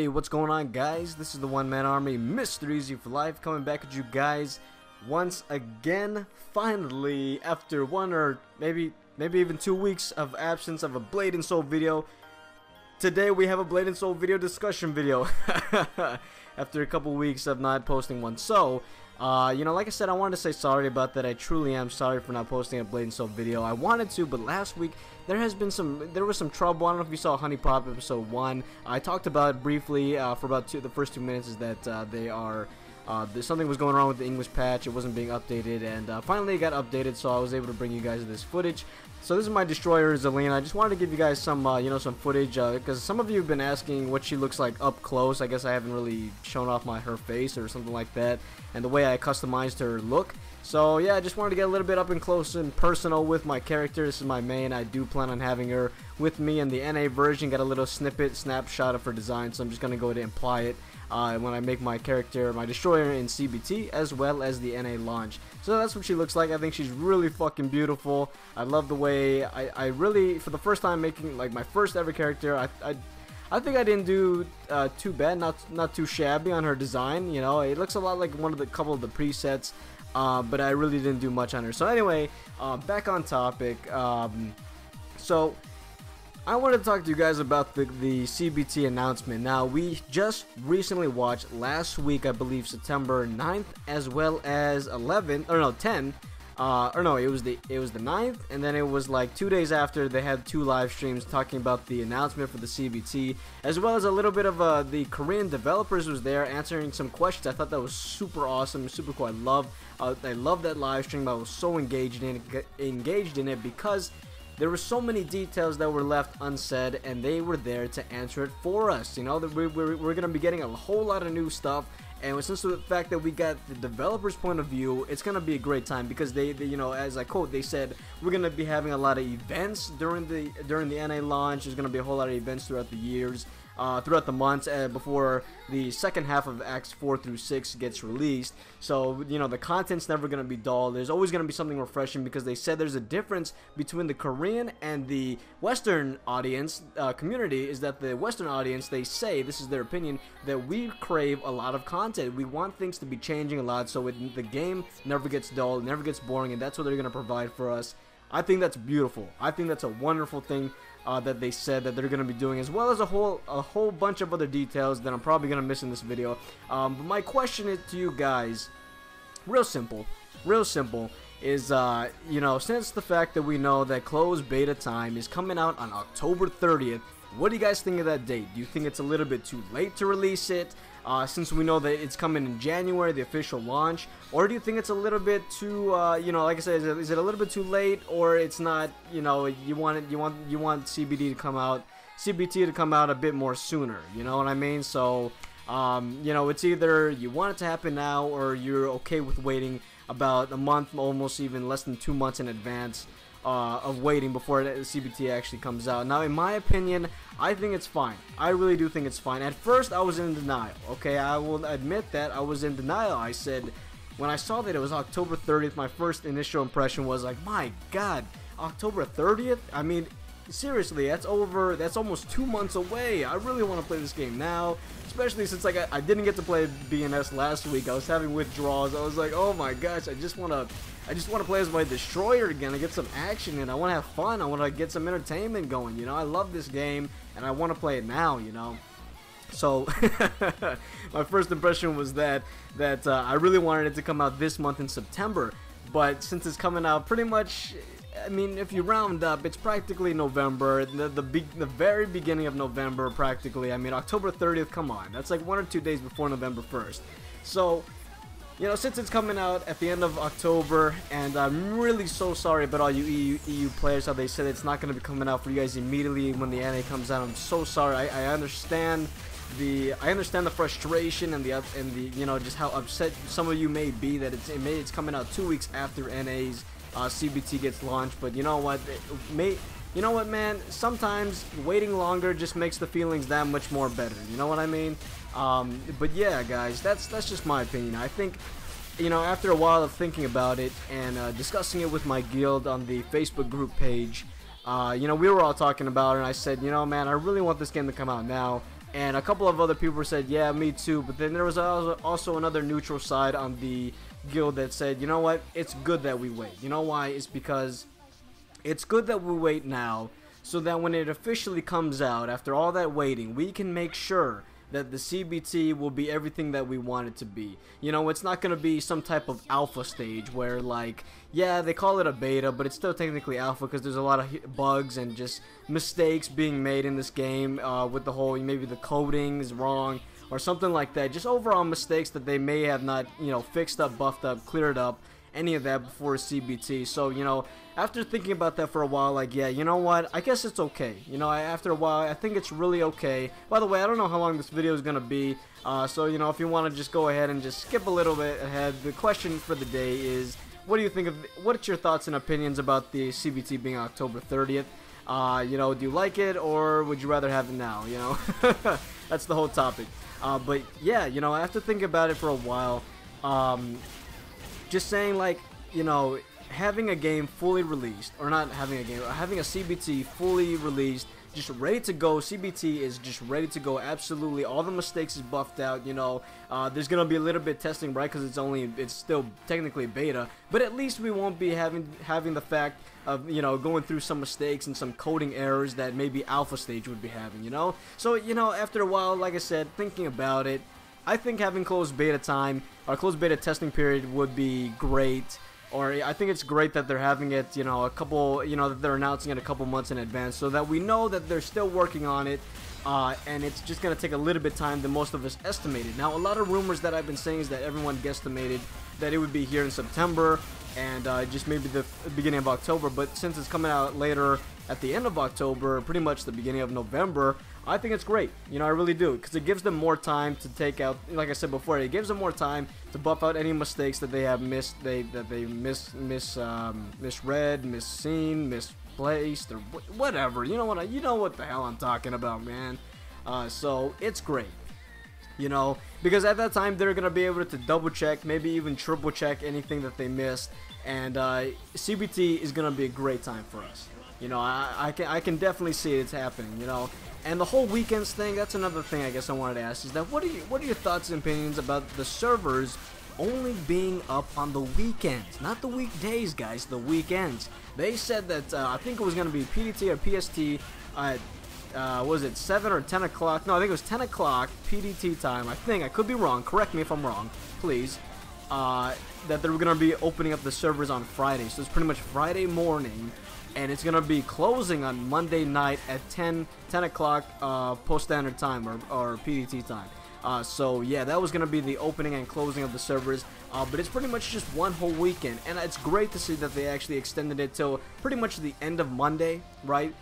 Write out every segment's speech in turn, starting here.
Hey, what's going on, guys? This is the One Man Army, Mr. Easy for Life, coming back at you guys once again. Finally, after one or maybe even 2 weeks of absence of a Blade and Soul video, today we have a Blade and Soul video discussion video. After a couple weeks of not posting one, so like I said, I wanted to say sorry about that. I truly am sorry for not posting a Blade and Soul video. I wanted to, but last week there was some trouble. I don't know if you saw Honey Pop episode 1. I talked about it briefly for about the first 2 minutes. Is that something was going on with the English patch. It wasn't being updated, and finally it got updated, so I was able to bring you guys this footage. So this is my destroyer, Zelina. I just wanted to give you guys some some footage, because some of you have been asking what she looks like up close. I guess I haven't really shown off her face or something like that, and the way I customized her look. So yeah, I just wanted to get a little bit up and close and personal with my character. This is my main. I do plan on having her with me in the NA version. Got a little snapshot of her design, so I'm just gonna go ahead and apply it when I make my character, my destroyer, in CBT as well as the NA launch. So that's what she looks like. I think she's really fucking beautiful. I love the way I really, for the first time making like my first ever character, I think I didn't do too bad, not too shabby on her design. You know, it looks a lot like couple of the presets, but I really didn't do much on her. So anyway, back on topic. So I wanted to talk to you guys about the CBT announcement. Now, we just recently watched last week, I believe September 9th, as well as 11, or no, 10, or no, it was the 9th, and then it was like 2 days after. They had 2 live streams talking about the announcement for the CBT, as well as a little bit of the Korean developers was there answering some questions. I thought that was super awesome, super cool. I love that live stream. I was so engaged in it because there were so many details that were left unsaid, and they were there to answer it for us. You know, we're going to be getting a whole lot of new stuff, and since the fact that we got the developers' point of view, it's going to be a great time, because they as I quote, they said we're going to be having a lot of events during the NA launch. There's going to be a whole lot of events throughout the years, throughout the months, before the second half of Acts 4 through 6 gets released. So, the content's never going to be dull. There's always going to be something refreshing, because they said there's a difference between the Korean and the Western audience community, is that the Western audience, they say, this is their opinion, that we crave a lot of content. We want things to be changing a lot, so the game never gets dull, never gets boring, and that's what they're going to provide for us. I think that's beautiful. I think that's a wonderful thing that they said that they're going to be doing, as well as a whole bunch of other details that I'm probably going to miss in this video. But my question is to you guys, real simple, is since the fact that we know that closed beta time is coming out on October 30th, what do you guys think of that date? Do you think it's a little bit too late to release it, since we know that it's coming in January, the official launch? Or do you think it's a little bit too, like I said, is it a little bit too late, or it's not, you want CBT to come out a bit more sooner, you know what I mean? So, it's either you want it to happen now, or you're okay with waiting about a month, almost even less than 2 months in advance of waiting before the CBT actually comes out. Now, in my opinion, I think it's fine. I really do think it's fine. At first, I was in denial. Okay, I will admit that I was in denial. I said, when I saw that it was October 30th, my first initial impression was like, my God, October 30th? I mean, seriously, that's almost 2 months away. I really want to play this game now, especially since I didn't get to play BNS last week. I was having withdrawals. I was like, oh my gosh, I just want to play as my destroyer again. I get some action, and I want to have fun. I want to get some entertainment going. I love this game, and I want to play it now. So my first impression was that I really wanted it to come out this month in September, but since it's coming out pretty much, I mean, if you round up, it's practically November, the very beginning of November, practically. I mean, October 30th, come on, that's like 1 or 2 days before November 1st. So, since it's coming out at the end of October, and I'm really so sorry about all you EU players, how they said it's not going to be coming out for you guys immediately when the NA comes out. I'm so sorry. I understand the frustration and the just how upset some of you may be that it's coming out 2 weeks after NA's CBT gets launched. But you know what, man, sometimes waiting longer just makes the feelings that much more better, you know what I mean? But yeah, guys, that's just my opinion. I think, after a while of thinking about it and discussing it with my guild on the Facebook group page, we were all talking about it, and I said, man, I really want this game to come out now. And a couple of other people said, yeah, me too. But then there was also another neutral side on the guild that said, you know what, it's good that we wait. You know why? It's because it's good that we wait now, so that when it officially comes out, after all that waiting, we can make sure that the CBT will be everything that we want it to be. You know, it's not going to be some type of alpha stage where, like, yeah, they call it a beta, but it's still technically alpha because there's a lot of bugs and just mistakes being made in this game with the whole, maybe the coding is wrong or something like that. Just overall mistakes that they may have not, you know, fixed up, buffed up, cleared up, any of that before CBT. So, you know, after thinking about that for a while, like, yeah, you know what, I guess it's okay. You know, after a while, I think it's really okay. By the way, I don't know how long this video is gonna be, so, you know, if you want to just go ahead and just skip a little bit ahead, the question for the day is, what do you think of, what's your thoughts and opinions about the CBT being October 30th? You know, do you like it, or would you rather have it now, you know? That's the whole topic. But yeah, you know, after thinking about it for a while, just saying, like, you know, having a game fully released, or not having a game, having a CBT fully released, just ready to go. CBT is just ready to go. Absolutely, all the mistakes is buffed out. You know, there's gonna be a little bit testing, right? Because it's still technically beta, but at least we won't be having the fact of, you know, going through some mistakes and some coding errors that maybe alpha stage would be having. You know, so, you know, after a while, like I said, thinking about it, I think having closed beta time or closed beta testing period would be great. Or I think it's great that they're having it, you know, that they're announcing it a couple months in advance, so that we know that they're still working on it, and it's just going to take a little bit of time than most of us estimated. Now, a lot of rumors that I've been saying is that everyone guesstimated that it would be here in September, and just maybe the beginning of October, but since it's coming out later at the end of October, pretty much the beginning of November, I think it's great. You know, I really do, because it gives them more time to take out, like I said before, it gives them more time to buff out any mistakes that they have misread, misseen, misplaced, or whatever. You know what the hell I'm talking about, man. So it's great. You know, because at that time they're gonna be able to double check, maybe even triple check anything that they missed, and CBT is gonna be a great time for us. You know, I can definitely see it's happening. You know, and the whole weekends thing, that's another thing I guess I wanted to ask, is that what are your thoughts and opinions about the servers only being up on the weekends, not the weekdays, guys, the weekends? They said that I think it was gonna be PDT or PST at was it 7 or 10 o'clock? No, I think it was 10 o'clock PDT time. I think, I could be wrong, correct me if I'm wrong, please. That they were going to be opening up the servers on Friday, so it's pretty much Friday morning, and it's going to be closing on Monday night at 10 o'clock post standard time, or PDT time. So yeah, that was going to be the opening and closing of the servers, but it's pretty much just one whole weekend, and it's great to see that they actually extended it till pretty much the end of Monday, right?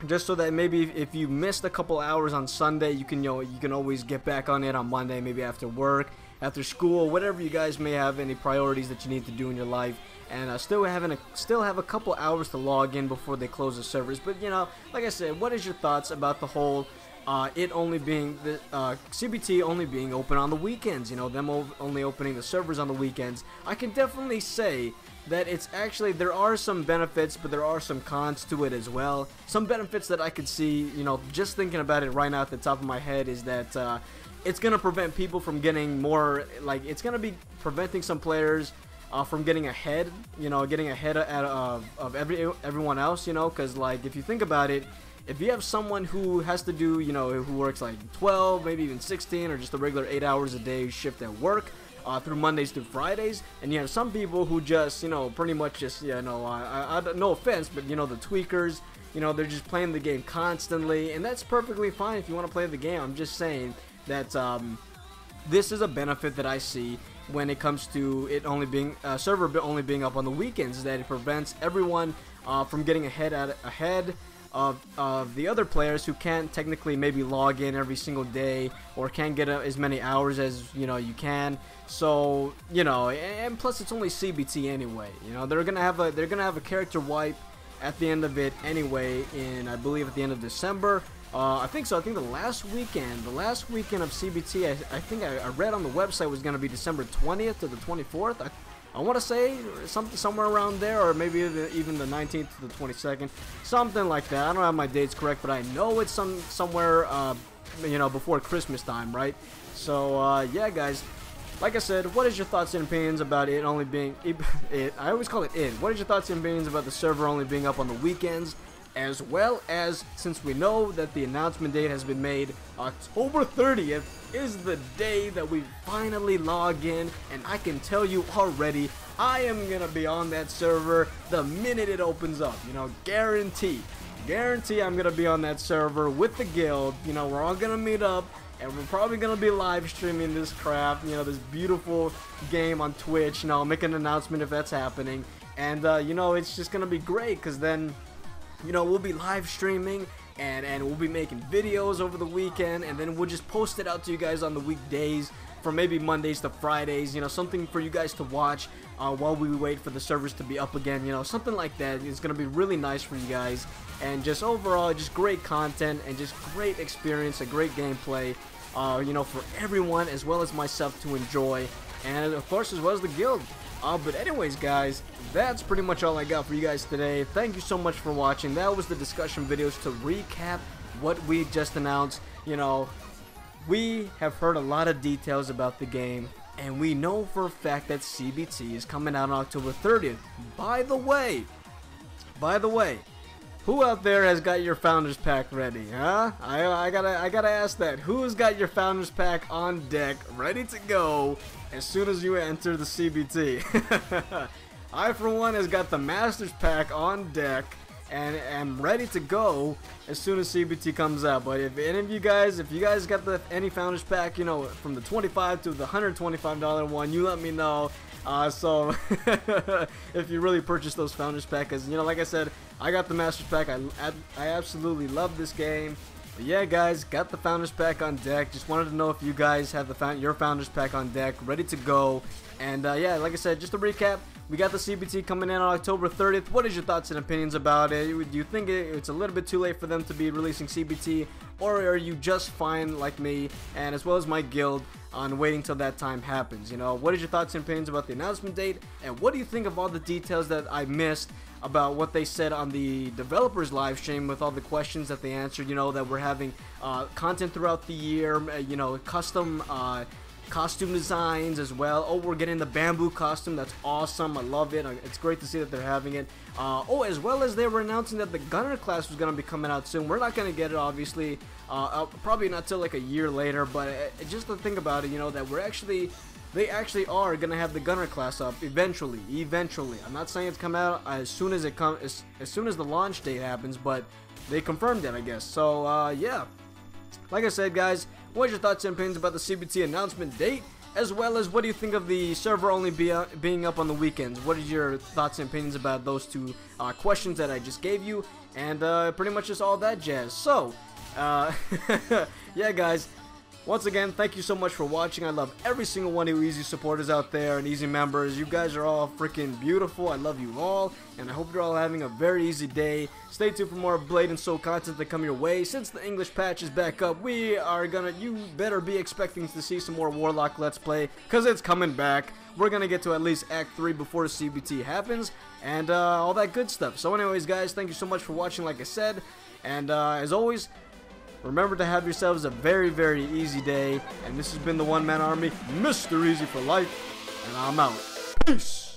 Just so that maybe if you missed a couple hours on Sunday, you can always get back on it on Monday, maybe after work, after school, whatever you guys may have any priorities that you need to do in your life, and still have a couple hours to log in before they close the servers. But, you know, like I said, what is your thoughts about the whole it only being the CBT only being open on the weekends? You know, them only opening the servers on the weekends. I can definitely say that it's actually, there are some benefits, but there are some cons to it as well. Some benefits that I could see, you know, just thinking about it right now at the top of my head, is that it's going to prevent people from getting more, like, it's going to be preventing some players from getting ahead, you know, of everyone else, you know, because, like, if you think about it, if you have someone who has to do, you know, who works like 12, maybe even 16, or just a regular 8 hours a day shift at work, through Mondays through Fridays, and you have some people who just, you know, pretty much just, you know, no offense, but, you know, the tweakers, you know, they're just playing the game constantly, and that's perfectly fine if you want to play the game. I'm just saying that this is a benefit that I see when it comes to it only being server only being up on the weekends, is that it prevents everyone from getting ahead of the other players who can't technically maybe log in every single day, or can't get as many hours as, you know, you can. So, you know, and plus it's only CBT anyway. You know, they're gonna have a character wipe at the end of it anyway, I believe at the end of December. I think so. I think the last weekend of CBT, I think I read on the website was going to be December 20th to the 24th. I want to say somewhere around there, or maybe even the 19th to the 22nd, something like that. I don't have my dates correct, but I know it's somewhere, you know, before Christmas time, right? So yeah, guys. Like I said, what is your thoughts and opinions about it only being it? I always call it it. What is your thoughts and opinions about the server only being up on the weekends? As well as, since we know that the announcement date has been made, October 30th is the day that we finally log in, and I can tell you already, I am gonna be on that server the minute it opens up. You know, guarantee I'm gonna be on that server with the guild. You know, we're all gonna meet up, and we're probably gonna be live streaming this crap, you know, this beautiful game on Twitch. You know, I'll make an announcement if that's happening, and you know, it's just gonna be great, because then, you know, we'll be live streaming and we'll be making videos over the weekend, and then we'll just post it out to you guys on the weekdays, from maybe Mondays to Fridays, you know, something for you guys to watch while we wait for the servers to be up again, you know, something like that. It's going to be really nice for you guys, and just overall, just great content and just great experience, a great gameplay, you know, for everyone as well as myself to enjoy, and of course as well as the guild. But anyways, guys, that's pretty much all I got for you guys today. Thank you so much for watching. That was the discussion videos to recap what we just announced. You know, we have heard a lot of details about the game, and we know for a fact that CBT is coming out on October 30th. By the way, who out there has got your Founders Pack ready, huh? I gotta ask that. Who's got your Founders Pack on deck, ready to go as soon as you enter the CBT? I, for one, has got the Masters Pack on deck and am ready to go as soon as CBT comes out. But if any of you guys, got any Founders Pack, you know, from the $25 to the $125 one, you let me know. So if you really purchase those Founders Pack, because, you know, like I said, I got the Masters Pack. I absolutely love this game. But yeah, guys, got the Founders Pack on deck. Just wanted to know if you guys have your Founders Pack on deck, ready to go. And yeah, like I said, just to recap, we got the CBT coming in on October 30th. What is your thoughts and opinions about it? Do you think it's a little bit too late for them to be releasing CBT, or are you just fine like me and as well as my guild on waiting till that time happens? You know, what is your thoughts and opinions about the announcement date, and what do you think of all the details that I missed about what they said on the developers live stream, with all the questions that they answered? You know, that we're having content throughout the year, you know, custom costume designs as well. Oh, we're getting the bamboo costume. That's awesome. I love it. It's great to see that they're having it. Oh, as well as they were announcing that the gunner class was going to be coming out soon. We're not going to get it, obviously, probably not till like a year later, but just to think about it, you know, that they actually are going to have the gunner class up eventually. I'm not saying it's come out as soon as as soon as the launch date happens, but they confirmed it, I guess. So yeah, like I said, guys, what are your thoughts and opinions about the CBT announcement date, as well as what do you think of the server only being up on the weekends? What are your thoughts and opinions about those two questions that I just gave you, and pretty much just all that jazz. So yeah, guys, once again, thank you so much for watching. I love every single one of you Easy supporters out there and Easy members. You guys are all freaking beautiful. I love you all, and I hope you're all having a very easy day. Stay tuned for more Blade and Soul content that come your way. Since the English patch is back up, you better be expecting to see some more Warlock Let's Play, because it's coming back. We're gonna get to at least Act 3 before the CBT happens, and all that good stuff. So anyways, guys, thank you so much for watching, like I said, and as always, remember to have yourselves a very, very easy day. And this has been the One Man Army, Mr. Easy for Life, and I'm out. Peace!